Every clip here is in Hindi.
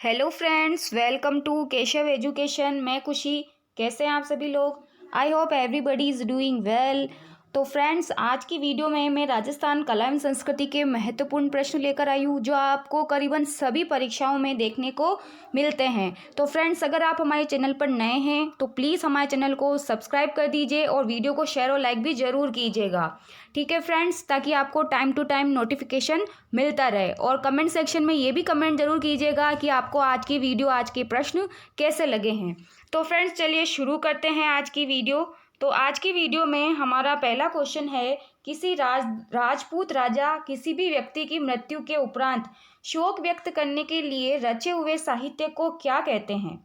Hello friends, welcome to Keshav education. मैं खुशी। कैसे हैं आप सभी लोग? I hope everybody is doing well. तो फ्रेंड्स, आज की वीडियो में मैं राजस्थान कला एवं संस्कृति के महत्वपूर्ण प्रश्न लेकर आई हूँ जो आपको करीबन सभी परीक्षाओं में देखने को मिलते हैं। तो फ्रेंड्स, अगर आप हमारे चैनल पर नए हैं तो प्लीज़ हमारे चैनल को सब्सक्राइब कर दीजिए और वीडियो को शेयर और लाइक भी ज़रूर कीजिएगा। ठीक है फ्रेंड्स, ताकि आपको टाइम टू टाइम नोटिफिकेशन मिलता रहे। और कमेंट सेक्शन में ये भी कमेंट जरूर कीजिएगा कि आपको आज की वीडियो, आज के प्रश्न कैसे लगे हैं। तो फ्रेंड्स, चलिए शुरू करते हैं आज की वीडियो। तो आज की वीडियो में हमारा पहला क्वेश्चन है, किसी राजपूत राजा किसी भी व्यक्ति की मृत्यु के उपरांत शोक व्यक्त करने के लिए रचे हुए साहित्य को क्या कहते हैं?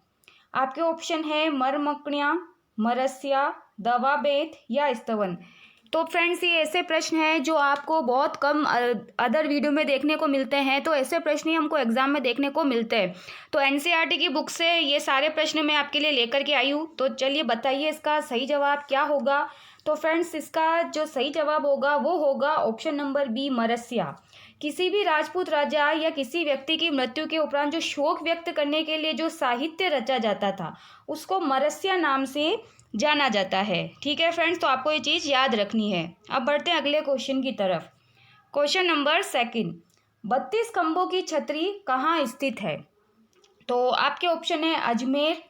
आपके ऑप्शन है मरमकड़ियाँ, मरसिया, दवाबेत या स्तवन। तो फ्रेंड्स, ये ऐसे प्रश्न हैं जो आपको बहुत कम अदर वीडियो में देखने को मिलते हैं। तो ऐसे प्रश्न ही हमको एग्जाम में देखने को मिलते हैं। तो एनसीईआरटी की बुक से ये सारे प्रश्न मैं आपके लिए लेकर के आई हूँ। तो चलिए बताइए इसका सही जवाब क्या होगा। तो फ्रेंड्स, इसका जो सही जवाब होगा वो होगा ऑप्शन नंबर बी, मरसिया। किसी भी राजपूत राजा या किसी व्यक्ति की मृत्यु के उपरांत जो शोक व्यक्त करने के लिए जो साहित्य रचा जाता था उसको मरसिया नाम से जाना जाता है। ठीक है फ्रेंड्स, तो आपको ये चीज़ याद रखनी है। अब बढ़ते हैं अगले क्वेश्चन की तरफ। क्वेश्चन नंबर सेकंड, 32 खंभों की छतरी कहाँ स्थित है? तो आपके ऑप्शन है अजमेर,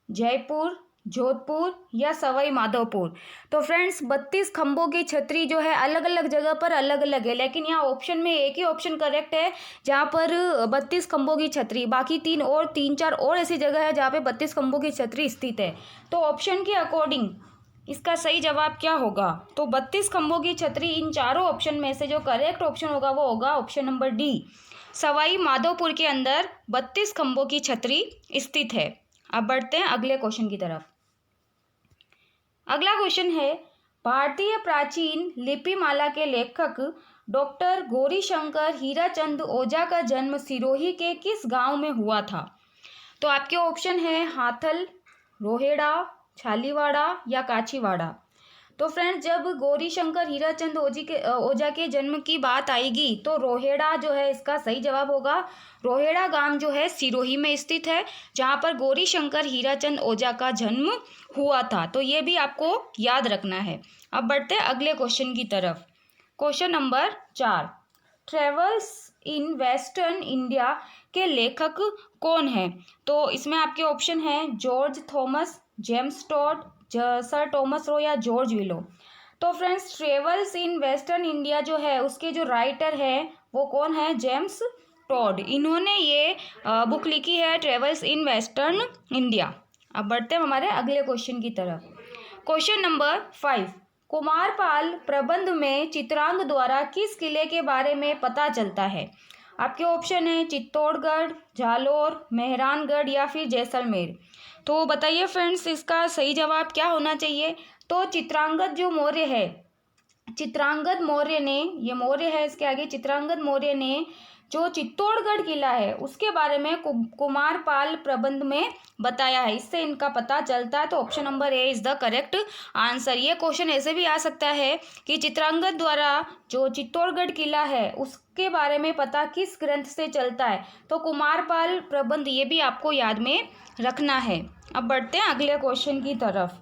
जयपुर, जोधपुर या सवाई माधोपुर। तो फ्रेंड्स, 32 खंभों की छतरी जो है अलग अलग जगह पर अलग अलग है, लेकिन यहाँ ऑप्शन में एक ही ऑप्शन करेक्ट है जहाँ पर 32 खंभों की छतरी, बाकी तीन चार और ऐसी जगह है जहाँ पे 32 खंभों की छतरी स्थित है। तो ऑप्शन के अकॉर्डिंग इसका सही जवाब क्या होगा? तो 32 खंभों की छतरी, इन चारों ऑप्शन में से जो करेक्ट ऑप्शन होगा वो होगा option number D, Sawai Madhopur के अंदर 32 खंभों की छतरी स्थित है। अब बढ़ते हैं अगले क्वेश्चन की तरफ। अगला क्वेश्चन है, भारतीय प्राचीन लिपिमाला के लेखक डॉक्टर गौरीशंकर हीराचंद ओझा का जन्म सिरोही के किस गांव में हुआ था? तो आपके ऑप्शन है हाथल, रोहेड़ा, छालीवाड़ा या काछीवाड़ा। तो फ्रेंड्स, जब गौरीशंकर हीराचंद ओझा के जन्म की बात आएगी तो रोहेड़ा जो है इसका सही जवाब होगा। रोहेड़ा गांव जो है सिरोही में स्थित है जहां पर गौरीशंकर हीराचंद ओझा का जन्म हुआ था। तो ये भी आपको याद रखना है। अब बढ़ते हैं अगले क्वेश्चन की तरफ। Question number 4, travels in western India के लेखक कौन हैं? तो इसमें आपके ऑप्शन हैं George Thomas, James Tod, sir Thomas Roe या जॉर्ज विलो। तो friends, travels in western India जो है उसके जो राइटर है वो कौन है? James Tod. इन्होंने ये बुक लिखी है, ट्रेवल्स इन वेस्टर्न इंडिया। अब बढ़ते हैं हमारे अगले क्वेश्चन की तरफ। क्वेश्चन नंबर 5, कुमारपाल प्रबंध में चित्रांग द्वारा किस किले के बारे में पता चलता है? आपके ऑप्शन है चित्तौड़गढ़, जालोर, मेहरानगढ़ या फिर जैसलमेर। तो बताइए फ्रेंड्स, इसका सही जवाब क्या होना चाहिए? तो चित्रांगद जो मौर्य है, चित्रांगद मौर्य ने, ये मौर्य है इसके आगे, चित्रांगद मौर्य ने जो चित्तौड़गढ़ किला है उसके बारे में कुमारपाल प्रबंध में बताया है, इससे इनका पता चलता है। तो option number A is the correct answer. ये क्वेश्चन ऐसे भी आ सकता है कि चित्रांगद द्वारा जो चित्तौड़गढ़ किला है उसके बारे में पता किस ग्रंथ से चलता है? तो कुमारपाल प्रबंध, ये भी आपको याद में रखना है। अब बढ़ते हैं अगले क्वेश्चन की तरफ।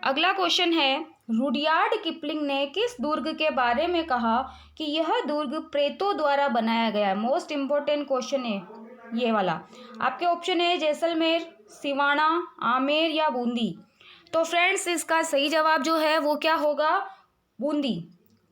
अगला क्वेश्चन है, रुडयार्ड किपलिंग ने किस दुर्ग के बारे में कहा कि यह दुर्ग प्रेतों द्वारा बनाया गया है? मोस्ट इम्पोर्टेंट क्वेश्चन है ये वाला। आपके ऑप्शन है जैसलमेर, सिवाना, आमेर या बूंदी। तो फ्रेंड्स, इसका सही जवाब जो है वो क्या होगा? बूंदी।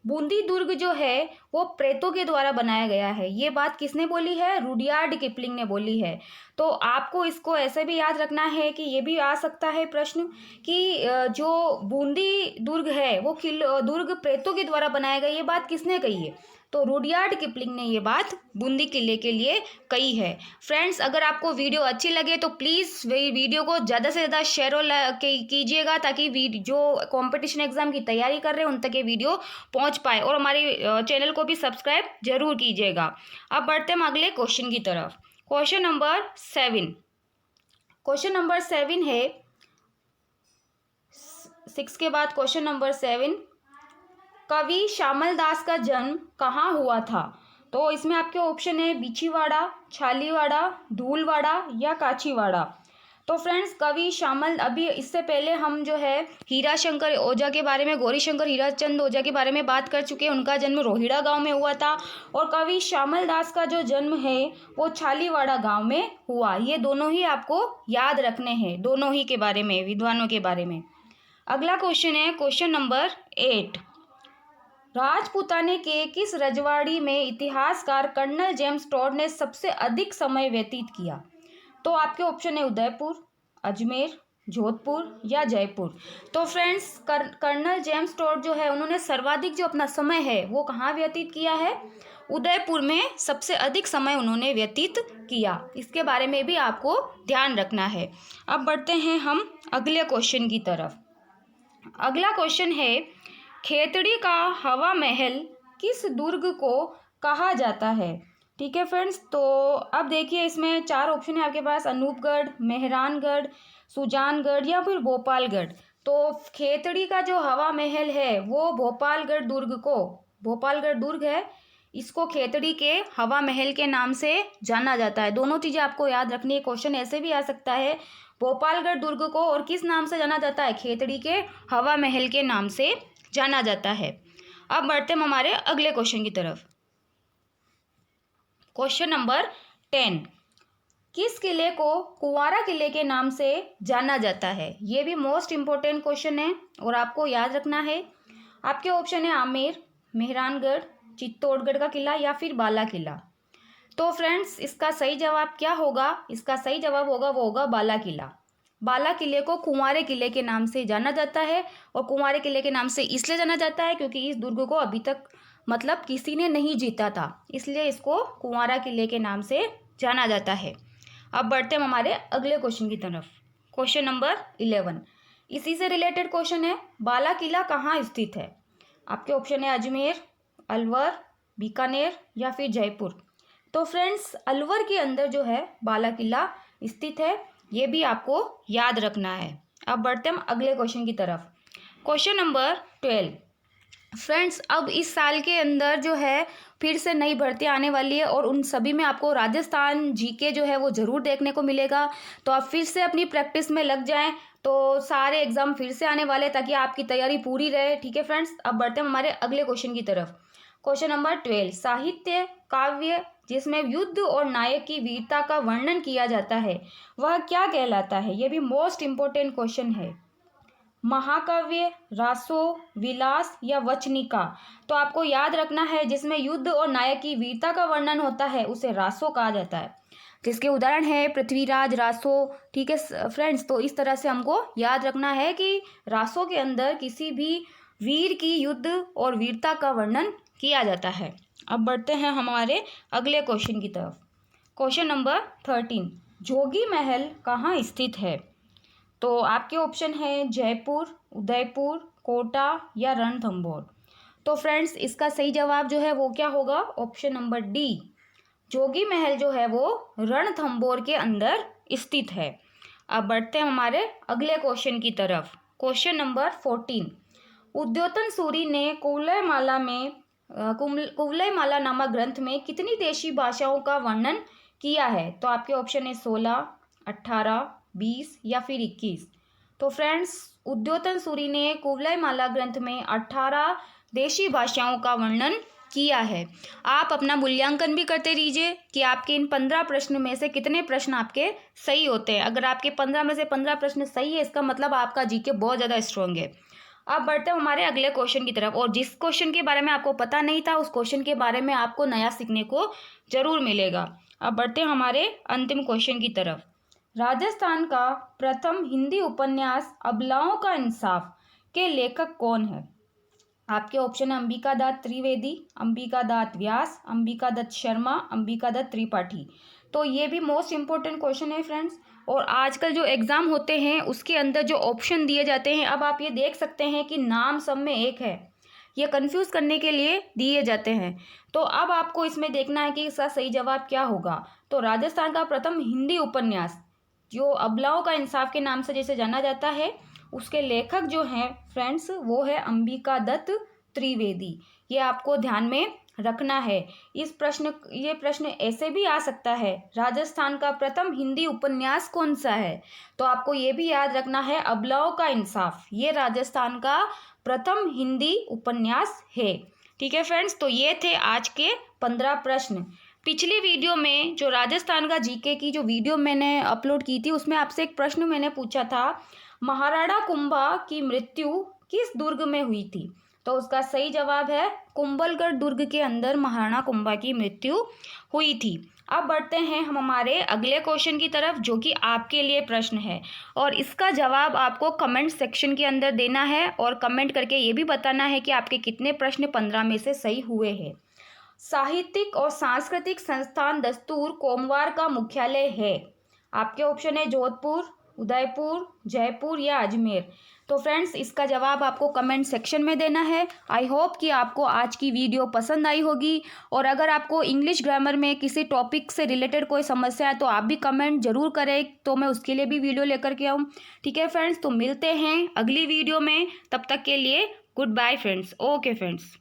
बूंदी दुर्ग जो है वो प्रेतों के द्वारा बनाया गया है। ये बात किसने बोली है? रुडयार्ड किपलिंग ने बोली है। तो आपको इसको ऐसे भी याद रखना है कि ये भी आ सकता है प्रश्न कि जो बूंदी दुर्ग है वो दुर्ग प्रेतों के द्वारा बनाया गया, ये बात किसने कही है? तो रुडयार्ड किपलिंग ने ये बात बूंदी किले के लिए कही है। फ्रेंड्स, अगर आपको वीडियो अच्छी लगे तो प्लीज़ वीडियो को ज़्यादा से ज़्यादा शेयर कीजिएगा ताकि जो कंपटीशन एग्जाम की तैयारी कर रहे हैं उन तक ये वीडियो पहुंच पाए, और हमारी चैनल को भी सब्सक्राइब जरूर कीजिएगा। अब बढ़ते हैं अगले क्वेश्चन की तरफ। Question number 7। क्वेश्चन नंबर 7 है, 6 के बाद क्वेश्चन नंबर 7, कवि श्यामल दास का जन्म कहाँ हुआ था? तो इसमें आपके ऑप्शन है बिछीवाड़ा, छालीवाड़ा, धूलवाड़ा या काछीवाड़ा। तो फ्रेंड्स, कवि श्यामल, अभी इससे पहले हम जो है हीरा शंकर ओझा के बारे में, गौरी शंकर हीराचंद ओझा के बारे में बात कर चुके हैं। उनका जन्म रोहिड़ा गांव में हुआ था और कवि श्यामल दास का जो जन्म है वो छालीवाड़ा गांव में हुआ। ये दोनों ही आपको याद रखने हैं, दोनों ही के बारे में, विद्वानों के बारे में। अगला क्वेश्चन है क्वेश्चन नंबर 8। राजपूताने के किस रजवाड़ी में इतिहासकार कर्नल जेम्स टॉड ने सबसे अधिक समय व्यतीत किया? तो आपके ऑप्शन है उदयपुर, अजमेर, जोधपुर या जयपुर। तो फ्रेंड्स, कर्नल जेम्स टॉड जो है उन्होंने सर्वाधिक जो अपना समय है वो कहाँ व्यतीत किया है? उदयपुर में सबसे अधिक समय उन्होंने व्यतीत किया। इसके बारे में भी आपको ध्यान रखना है। अब बढ़ते हैं हम अगले क्वेश्चन की तरफ। अगला क्वेश्चन है, खेतड़ी का हवा महल किस दुर्ग को कहा जाता है? ठीक है फ्रेंड्स, तो अब देखिए इसमें 4 ऑप्शन है आपके पास, अनूपगढ़, मेहरानगढ़, सुजानगढ़ या फिर भोपालगढ़। तो खेतड़ी का जो हवा महल है वो भोपालगढ़ दुर्ग है, इसको खेतड़ी के हवा महल के नाम से जाना जाता है। दोनों चीज़ें आपको याद रखनी है। क्वेश्चन ऐसे भी आ सकता है, भोपालगढ़ दुर्ग को और किस नाम से जाना जाता है? खेतड़ी के हवा महल के नाम से जाना जाता है। अब बढ़ते हम हमारे अगले क्वेश्चन की तरफ। Question number 10। किस किले को कुंवारा किले के नाम से जाना जाता है? ये भी मोस्ट इम्पोर्टेंट क्वेश्चन है और आपको याद रखना है। आपके ऑप्शन है आमेर, मेहरानगढ़, चित्तौड़गढ़ का किला या फिर बाला किला। तो फ्रेंड्स, इसका सही जवाब क्या होगा? इसका सही जवाब होगा वो होगा बाला किला। बाला किले को कुंवारे किले के नाम से जाना जाता है और कुंवारे किले के नाम से इसलिए जाना जाता है क्योंकि इस दुर्ग को अभी तक मतलब किसी ने नहीं जीता था, इसलिए इसको कुंवारा किले के नाम से जाना जाता है। अब बढ़ते हैं हमारे अगले क्वेश्चन की तरफ। क्वेश्चन नंबर 11 इसी से रिलेटेड क्वेश्चन है, बाला किला कहाँ स्थित है? आपके ऑप्शन है अजमेर, अलवर, बीकानेर या फिर जयपुर। तो फ्रेंड्स, अलवर के अंदर जो है बाला किला स्थित है, ये भी आपको याद रखना है। अब बढ़ते हम अगले क्वेश्चन की तरफ। Question number 12। फ्रेंड्स, अब इस साल के अंदर जो है फिर से नई भर्ती आने वाली है और उन सभी में आपको राजस्थान जीके जो है वो ज़रूर देखने को मिलेगा। तो आप फिर से अपनी प्रैक्टिस में लग जाएं, तो सारे एग्जाम फिर से आने वाले ताकि आपकी तैयारी पूरी रहे। ठीक है फ्रेंड्स, अब बढ़ते हैं हमारे अगले क्वेश्चन की तरफ। Question number 12। साहित्य काव्य जिसमें युद्ध और नायक की वीरता का वर्णन किया जाता है वह क्या कहलाता है? ये भी मोस्ट इम्पोर्टेंट क्वेश्चन है। महाकाव्य, रासो, विलास या वचनिका। तो आपको याद रखना है, जिसमें युद्ध और नायक की वीरता का वर्णन होता है उसे रासो कहा जाता है, जिसके उदाहरण है पृथ्वीराज, रासो। ठीक है फ्रेंड्स, तो इस तरह से हमको याद रखना है कि रासो के अंदर किसी भी वीर की युद्ध और वीरता का वर्णन किया जाता है। अब बढ़ते हैं हमारे अगले क्वेश्चन की तरफ। Question number 13। जोगी महल कहाँ स्थित है? तो आपके ऑप्शन है जयपुर, उदयपुर, कोटा या रणथंभौर। तो फ्रेंड्स, इसका सही जवाब जो है वो क्या होगा? ऑप्शन नंबर डी, जोगी महल जो है वो रणथंभौर के अंदर स्थित है। अब बढ़ते हैं हमारे अगले क्वेश्चन की तरफ। Question number 14। उद्योतन सूरी ने कुवलयमाला नामक ग्रंथ में कितनी देशी भाषाओं का वर्णन किया है? तो आपके ऑप्शन है 16, 18, 20 या फिर 21। तो फ्रेंड्स, उद्योतन सूरी ने कुवलयमाला ग्रंथ में 18 देशी भाषाओं का वर्णन किया है। आप अपना मूल्यांकन भी करते रहिए कि आपके इन 15 प्रश्न में से कितने प्रश्न आपके सही होते हैं। अगर आपके 15 में से 15 प्रश्न सही है, इसका मतलब आपका जीके बहुत ज़्यादा स्ट्रॉन्ग है। अब बढ़ते हैं हमारे अगले क्वेश्चन की तरफ, और जिस क्वेश्चन के बारे में आपको पता नहीं था उस क्वेश्चन के बारे में आपको नया सीखने को जरूर मिलेगा। अब बढ़ते हैं हमारे अंतिम क्वेश्चन की तरफ। राजस्थान का प्रथम हिंदी उपन्यास अबलाओं का इंसाफ के लेखक कौन है? आपके ऑप्शन है अंबिका दत्त त्रिवेदी, अंबिका दत्त व्यास, अंबिका दत्त शर्मा, अंबिका दत्त त्रिपाठी। तो ये भी मोस्ट इम्पोर्टेंट क्वेश्चन है फ्रेंड्स, और आजकल जो एग्ज़ाम होते हैं उसके अंदर जो ऑप्शन दिए जाते हैं, अब आप ये देख सकते हैं कि नाम सब में एक है, ये कंफ्यूज करने के लिए दिए जाते हैं। तो अब आपको इसमें देखना है कि इसका सही जवाब क्या होगा। तो राजस्थान का प्रथम हिंदी उपन्यास जो अबलाओं का इंसाफ के नाम से जैसे जाना जाता है, उसके लेखक जो हैं फ्रेंड्स वो है अंबिका दत्त त्रिवेदी। ये आपको ध्यान में रखना है। ये प्रश्न ऐसे भी आ सकता है, राजस्थान का प्रथम हिंदी उपन्यास कौन सा है? तो आपको ये भी याद रखना है, अबलाओं का इंसाफ, ये राजस्थान का प्रथम हिंदी उपन्यास है। ठीक है फ्रेंड्स, तो ये थे आज के 15 प्रश्न। पिछली वीडियो में जो राजस्थान का जीके की जो वीडियो मैंने अपलोड की थी, उसमें आपसे एक प्रश्न मैंने पूछा था, महाराणा कुंभा की मृत्यु किस दुर्ग में हुई थी? तो उसका सही जवाब है, कुंभलगढ़ दुर्ग के अंदर महाराणा कुंभा की मृत्यु हुई थी। अब बढ़ते हैं हम हमारे अगले क्वेश्चन की तरफ, जो कि आपके लिए प्रश्न है, और इसका जवाब आपको कमेंट सेक्शन के अंदर देना है और कमेंट करके ये भी बताना है कि आपके कितने प्रश्न 15 में से सही हुए हैं। साहित्यिक और सांस्कृतिक संस्थान दस्तूर कोमवार का मुख्यालय है? आपके ऑप्शन है जोधपुर, उदयपुर, जयपुर या अजमेर। तो फ्रेंड्स, इसका जवाब आपको कमेंट सेक्शन में देना है। आई होप कि आपको आज की वीडियो पसंद आई होगी, और अगर आपको इंग्लिश ग्रामर में किसी टॉपिक से रिलेटेड कोई समस्या है तो आप भी कमेंट जरूर करें, तो मैं उसके लिए भी वीडियो लेकर के आऊँ। ठीक है फ्रेंड्स, तो मिलते हैं अगली वीडियो में, तब तक के लिए goodbye friends. Okay friends.